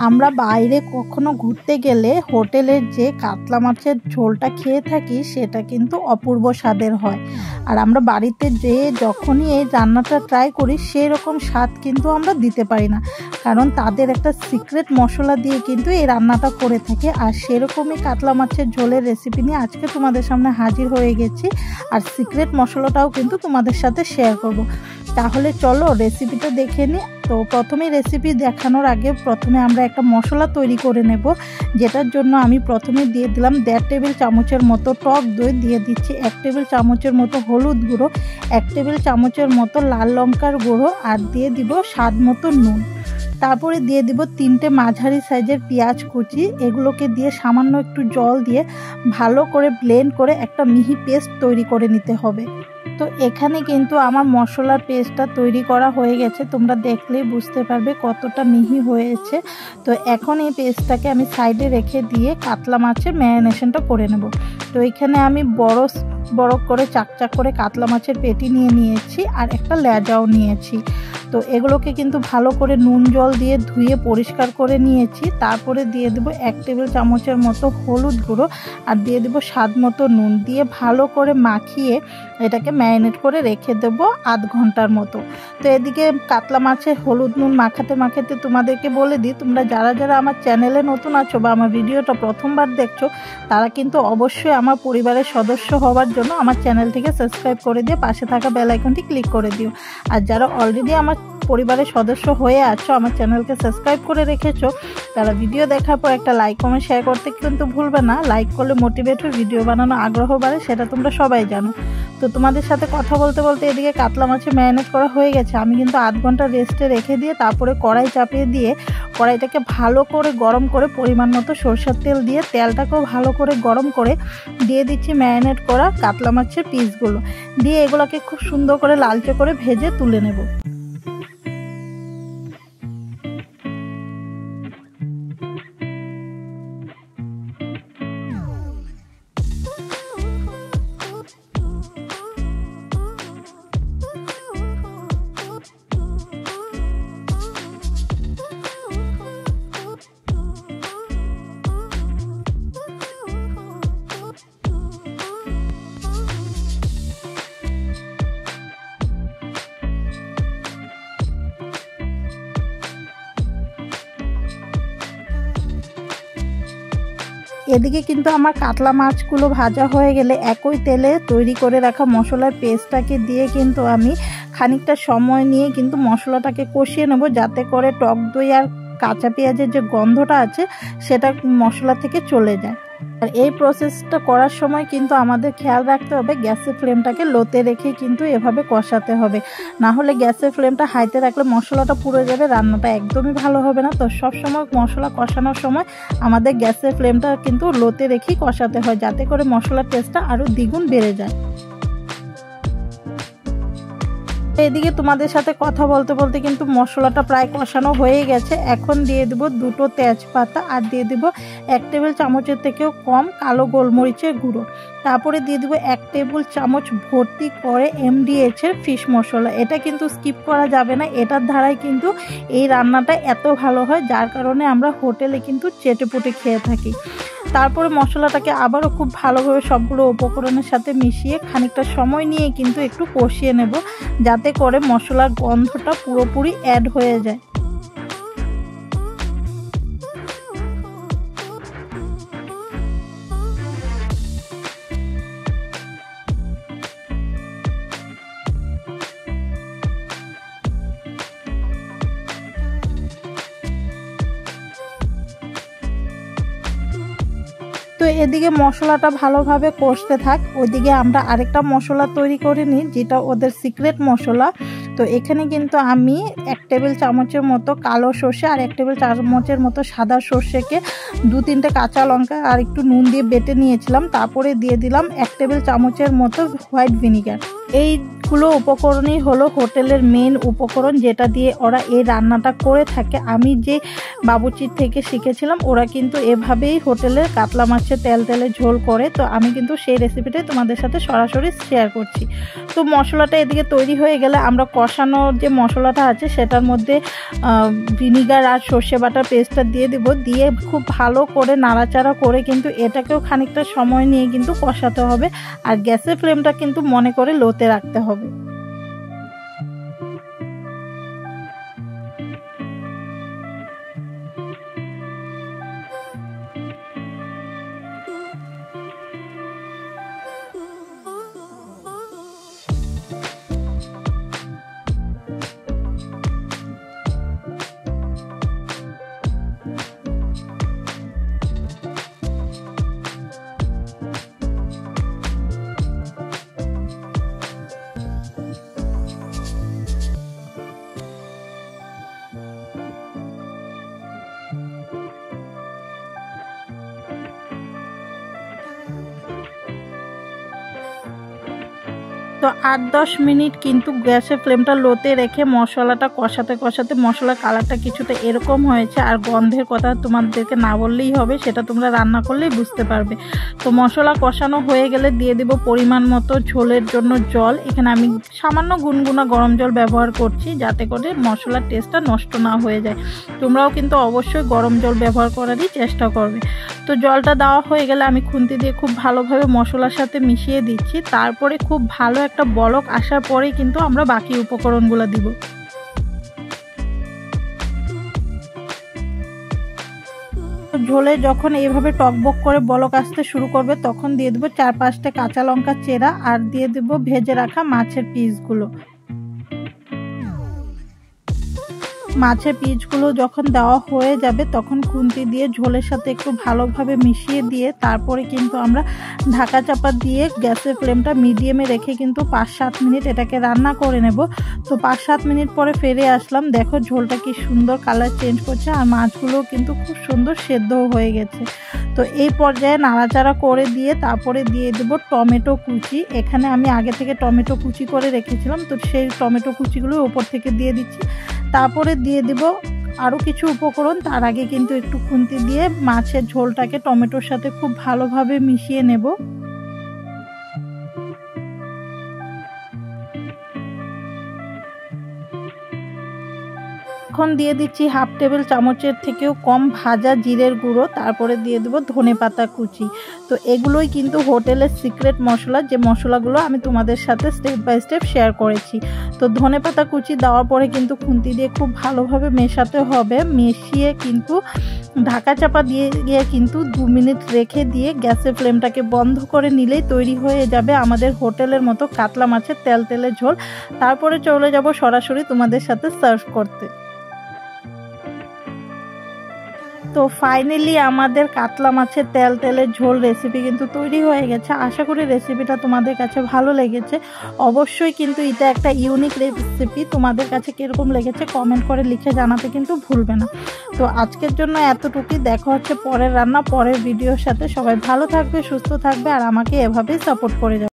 আমরা বাইরে কখনো ঘুরতে গেলে হোটেলের যে কাতলা মাছের ঝোলটা খেয়ে থাকি সেটা কিন্তু অপূর্ব স্বাদের হয়। আর আমরা বাড়িতে যে যখনই এই রান্নাটা ট্রাই করি সেই রকম স্বাদ কিন্তু আমরা দিতে পারি না, কারণ তাদের একটা সিক্রেট মশলা দিয়ে কিন্তু এই রান্নাটা করে থাকে। আর সেরকমই কাতলা মাছের ঝোলের রেসিপি নিয়ে আজকে তোমাদের সামনে হাজির হয়ে গেছি, আর সিক্রেট মশলাটাও কিন্তু তোমাদের সাথে শেয়ার করব। তাহলে চলো রেসিপিটা দেখে নিই। তো প্রথমে রেসিপি দেখানোর আগে প্রথমে আমরা একটা মশলা তৈরি করে নেব, যেটার জন্য আমি প্রথমে দিয়ে দিলাম 1.5 টেবিল চামচের মতো টক দই, দিয়ে দিচ্ছি 1 টেবিল চামচের মতো হলুদ গুঁড়ো, 1 টেবিল চামচের মতো লাল লঙ্কার গুঁড়ো, আর দিয়ে দিব স্বাদ মতো নুন। তারপরে দিয়ে দিব 3টে মাঝারি সাইজের পেঁয়াজ কুচি। এগুলোকে দিয়ে সামান্য একটু জল দিয়ে ভালো করে ব্লেন্ড করে একটা মিহি পেস্ট তৈরি করে নিতে হবে। তো এখানে কিন্তু আমার মশলার পেস্টটা তৈরি করা হয়ে গেছে, তোমরা দেখলেই বুঝতে পারবে কতটা মিহি হয়েছে। তো এখন এই পেস্টটাকে আমি সাইডে রেখে দিয়ে কাতলা মাছের ম্যারিনেশনটা করে নেব। তো এখানে আমি বড় করে চাকচাক করে কাতলা মাছের পেটি নিয়ে নিয়েছি, আর একটা লেজাও নিয়েছি। তো এগুলোকে কিন্তু ভালো করে নুন জল দিয়ে ধুয়ে পরিষ্কার করে নিয়েছি। তারপরে দিয়ে দেবো 1 টেবিল চামচের মতো হলুদ গুঁড়ো, আর দিয়ে দেবো স্বাদ মতো নুন, দিয়ে ভালো করে মাখিয়ে এটাকে ম্যারিনেট করে রেখে দেবো আধ ঘন্টার মতো। তো এদিকে কাতলা মাছের হলুদ নুন মাখাতে মাখাতে তোমাদেরকে বলে দিই, তোমরা যারা আমার চ্যানেলে নতুন আছো বা আমার ভিডিওটা প্রথমবার দেখছো, তারা কিন্তু অবশ্যই আমার পরিবারের সদস্য হওয়ার জন্য আমার চ্যানেলটিকে সাবস্ক্রাইব করে দিয়ে পাশে থাকা বেল আইকনটি ক্লিক করে দিও। আর যারা অলরেডি আমার পরিবারের সদস্য হয়ে আছো, আমার চ্যানেলকে সাবস্ক্রাইব করে রেখেছো, তারা ভিডিও দেখার পর একটা লাইক কমেন্ট শেয়ার করতে কিন্তু ভুলবে না। লাইক করলে মোটিভেট হয়ে ভিডিও বানানো আগ্রহ বাড়ে, সেটা তোমরা সবাই জানো। তো তোমাদের সাথে কথা বলতে বলতে এদিকে কাতলা মাছে ম্যারিনেট করা হয়ে গেছে। আমি কিন্তু আধ ঘন্টা রেস্টে রেখে দিয়ে তারপরে কড়াই চাপিয়ে দিয়ে কড়াইটাকে ভালো করে গরম করে পরিমাণ মতো সরষের তেল দিয়ে তেলটাকেও ভালো করে গরম করে দিয়ে দিচ্ছি ম্যারিনেট করা কাতলা মাছের পিসগুলো, দিয়ে এগুলোকে খুব সুন্দর করে লালচে করে ভেজে তুলে নেব। এদিকে কিন্তু আমার কাতলা মাছগুলো ভাজা হয়ে গেলে একই তেলে তৈরি করে রাখা মশলার পেস্টটাকে দিয়ে কিন্তু আমি খানিকটা সময় নিয়ে কিন্তু মশলাটাকে কষিয়ে নেব, যাতে করে টক দই আর কাঁচা পেঁয়াজের যে গন্ধটা আছে সেটা মশলা থেকে চলে যায়। আর এই প্রসেসটা করার সময় কিন্তু আমাদের খেয়াল রাখতে হবে গ্যাসের ফ্লেমটাকে লোতে রেখে কিন্তু এভাবে কষাতে হবে, না হলে গ্যাসের ফ্লেমটা হাইতে রাখলে মশলাটা পুড়ে যাবে, রান্নাটা একদমই ভালো হবে না। তো সব সময় মশলা কষানোর সময় আমাদের গ্যাসের ফ্লেমটা কিন্তু লোতে রেখেই কষাতে হয়, যাতে করে মশলার টেস্টটা আরও দ্বিগুণ বেড়ে যায়। এদিকে তোমাদের সাথে কথা বলতে বলতে কিন্তু মশলাটা প্রায় কষানো হয়ে গেছে। এখন দিয়ে দেবো 2টো তেজপাতা, আর দিয়ে দেবো 1 টেবিল চামচের থেকেও কম কালো গোলমরিচের গুঁড়ো। তারপরে দিয়ে দেবো 1 টেবিল চামচ ভর্তি করে MDH এর ফিশ মশলা। এটা কিন্তু স্কিপ করা যাবে না, এটার ধারায় কিন্তু এই রান্নাটা এত ভালো হয়, যার কারণে আমরা হোটেলে কিন্তু চেটেপুটে খেয়ে থাকি। তারপরে মশলাটাকে আবারও খুব ভালোভাবে সবগুলো উপকরণের সাথে মিশিয়ে খানিকটা সময় নিয়ে কিন্তু একটু কষিয়ে নেব, যাতে করে মশলার গন্ধটা পুরোপুরি অ্যাড হয়ে যায়। তো এদিকে মশলাটা ভালোভাবে কষতে থাক, ওইদিকে আমরা আরেকটা মশলা তৈরি করে নিই, যেটা ওদের সিক্রেট মশলা। তো এখানে কিন্তু আমি 1 টেবিল চামচের মতো কালো সর্ষে আর 1 টেবিল চামচের মতো সাদা সর্ষেকে 2-3টে কাঁচা লঙ্কা আর একটু নুন দিয়ে বেটে নিয়েছিলাম। তারপরে দিয়ে দিলাম 1 টেবিল চামচের মতো হোয়াইট ভিনিগার। এই এইগুলো উপকরণই হলো হোটেলের মেন উপকরণ, যেটা দিয়ে ওরা এই রান্নাটা করে থাকে। আমি যে বাবুচির থেকে শিখেছিলাম, ওরা কিন্তু এভাবেই হোটেলের কাতলা মাছের তেলে ঝোল করে। তো আমি কিন্তু সেই রেসিপিটাই তোমাদের সাথে সরাসরি শেয়ার করছি। তো মশলাটা এদিকে তৈরি হয়ে গেলে আমরা কষানোর যে মশলাটা আছে সেটার মধ্যে ভিনিগার আর সর্ষে বাটার পেস্টটা দিয়ে দেব। দিয়ে খুব ভালো করে নাড়াচাড়া করে কিন্তু এটাকেও খানিকটা সময় নিয়ে কিন্তু কষাতে হবে। আর গ্যাসের ফ্লেমটা কিন্তু মনে করে লোতে রাখতে হবে। তো 8-10 মিনিট কিন্তু গ্যাসের ফ্লেমটা লোতে রেখে মশলাটা কষাতে কষাতে মশলার কালারটা কিছুটা এরকম হয়েছে। আর গন্ধের কথা তোমাদেরকে না বললেই হবে, সেটা তোমরা রান্না করলেই বুঝতে পারবে। তো মশলা কষানো হয়ে গেলে দিয়ে দেব পরিমাণ মতো ঝোলের জন্য জল। এখানে আমি সামান্য গুনগুনা গরম জল ব্যবহার করছি, যাতে করে মশলার টেস্টটা নষ্ট না হয়ে যায়। তোমরাও কিন্তু অবশ্যই গরম জল ব্যবহার করারই চেষ্টা করবে। তো জলটা দেওয়া হয়ে গেলে আমি খুন্তি দিয়ে খুব ভালোভাবে মশলার সাথে মিশিয়ে দিচ্ছি। তারপরে খুব ভালো একটা বলক আসার পরেই কিন্তু আমরা বাকি উপকরণগুলো দিব। ঝোলে যখন এইভাবে টকবক করে বলক আসতে শুরু করবে, তখন দিয়ে দেবো 4-5টা কাঁচা লঙ্কা চেরা, আর দিয়ে দেবো ভেজে রাখা মাছের পিসগুলো। মাছের পিসগুলো যখন দেওয়া হয়ে যাবে, তখন খুন্তি দিয়ে ঝোলের সাথে একটু ভালোভাবে মিশিয়ে দিয়ে তারপরে কিন্তু আমরা ঢাকা চাপা দিয়ে গ্যাসের ফ্লেমটা মিডিয়ামে রেখে কিন্তু 5-7 মিনিট এটাকে রান্না করে নেব। তো 5-7 মিনিট পরে ফিরে আসলাম। দেখো ঝোলটা কি সুন্দর কালার চেঞ্জ করছে, আর মাছগুলো কিন্তু খুব সুন্দর সেদ্ধও হয়ে গেছে। তো এই পর্যায়ে নাড়াচাড়া করে দিয়ে তারপরে দিয়ে দেবো টমেটো কুচি। এখানে আমি আগে থেকে টমেটো কুচি করে রেখেছিলাম, তো সেই টমেটো কুচিগুলো উপর থেকে দিয়ে দিচ্ছি। তারপরে দিয়ে দেব আরও কিছু উপকরণ। তার আগে কিন্তু একটু খুন্তি দিয়ে মাছের ঝোলটাকে টমেটোর সাথে খুব ভালোভাবে মিশিয়ে নেব। এখন দিয়ে দিচ্ছি 1/2 টেবিল চামচের থেকেও কম ভাজা জিরের গুঁড়ো। তারপরে দিয়ে দেবো ধনেপাতা কুচি। তো এগুলোই কিন্তু হোটেলের সিক্রেট মশলা, যে মশলাগুলো আমি তোমাদের সাথে স্টেপ বাই স্টেপ শেয়ার করেছি। তো ধনেপাতা কুচি দেওয়ার পরে কিন্তু খুন্তি দিয়ে খুব ভালোভাবে মেশাতে হবে। মিশিয়ে কিন্তু ঢাকা চাপা দিয়ে কিন্তু 2 মিনিট রেখে দিয়ে গ্যাসের ফ্লেমটাকে বন্ধ করে নিলেই তৈরি হয়ে যাবে আমাদের হোটেলের মতো কাতলা মাছের তেলে ঝোল। তারপরে চলে যাব সরাসরি তোমাদের সাথে সার্ভ করতে। তো ফাইনালি আমাদের কাতলা মাছের তেলের ঝোল রেসিপি কিন্তু তৈরি হয়ে গেছে। আশা করি রেসিপিটা তোমাদের কাছে ভালো লেগেছে। অবশ্যই কিন্তু এটা একটা ইউনিক রেসিপি। তোমাদের কাছে কীরকম লেগেছে কমেন্ট করে লিখে জানাতে কিন্তু ভুলবে না। তো আজকের জন্য এতটুকুই। দেখা হচ্ছে পরের রান্না, পরের ভিডিওর সাথে। সবাই ভালো থাকবে, সুস্থ থাকবে, আর আমাকে এভাবেই সাপোর্ট করে যাবে।